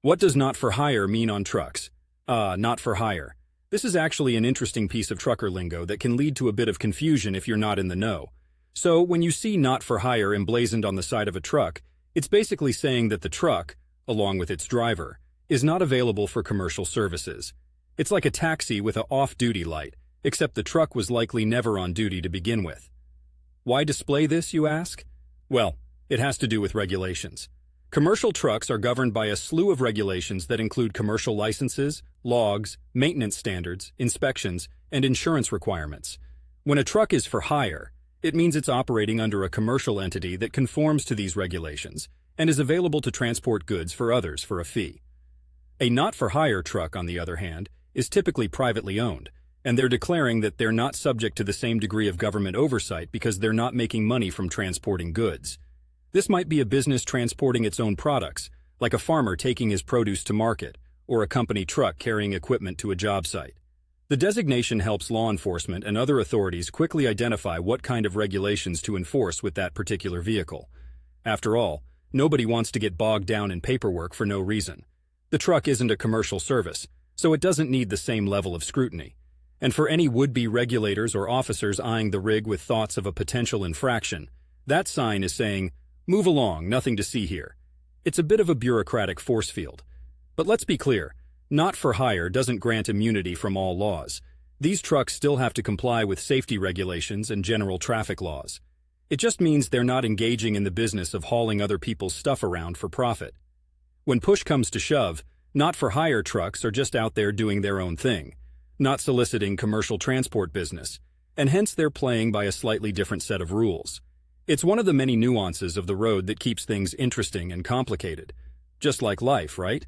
What does not for hire mean on trucks? Not for hire. This is actually an interesting piece of trucker lingo that can lead to a bit of confusion if you're not in the know. So, when you see not for hire emblazoned on the side of a truck, it's basically saying that the truck, along with its driver, is not available for commercial services. It's like a taxi with an off-duty light, except the truck was likely never on duty to begin with. Why display this, you ask? Well, it has to do with regulations. Commercial trucks are governed by a slew of regulations that include commercial licenses, logs, maintenance standards, inspections, and insurance requirements. When a truck is for hire, it means it's operating under a commercial entity that conforms to these regulations and is available to transport goods for others for a fee. A not-for-hire truck, on the other hand, is typically privately owned, and they're declaring that they're not subject to the same degree of government oversight because they're not making money from transporting goods. This might be a business transporting its own products, like a farmer taking his produce to market, or a company truck carrying equipment to a job site. The designation helps law enforcement and other authorities quickly identify what kind of regulations to enforce with that particular vehicle. After all, nobody wants to get bogged down in paperwork for no reason. The truck isn't a commercial service, so it doesn't need the same level of scrutiny. And for any would-be regulators or officers eyeing the rig with thoughts of a potential infraction, that sign is saying, "Move along, nothing to see here." It's a bit of a bureaucratic force field. But let's be clear, not for hire doesn't grant immunity from all laws. These trucks still have to comply with safety regulations and general traffic laws. It just means they're not engaging in the business of hauling other people's stuff around for profit. When push comes to shove, not-for-hire trucks are just out there doing their own thing, not soliciting commercial transport business, and hence they're playing by a slightly different set of rules. It's one of the many nuances of the road that keeps things interesting and complicated. Just like life, right?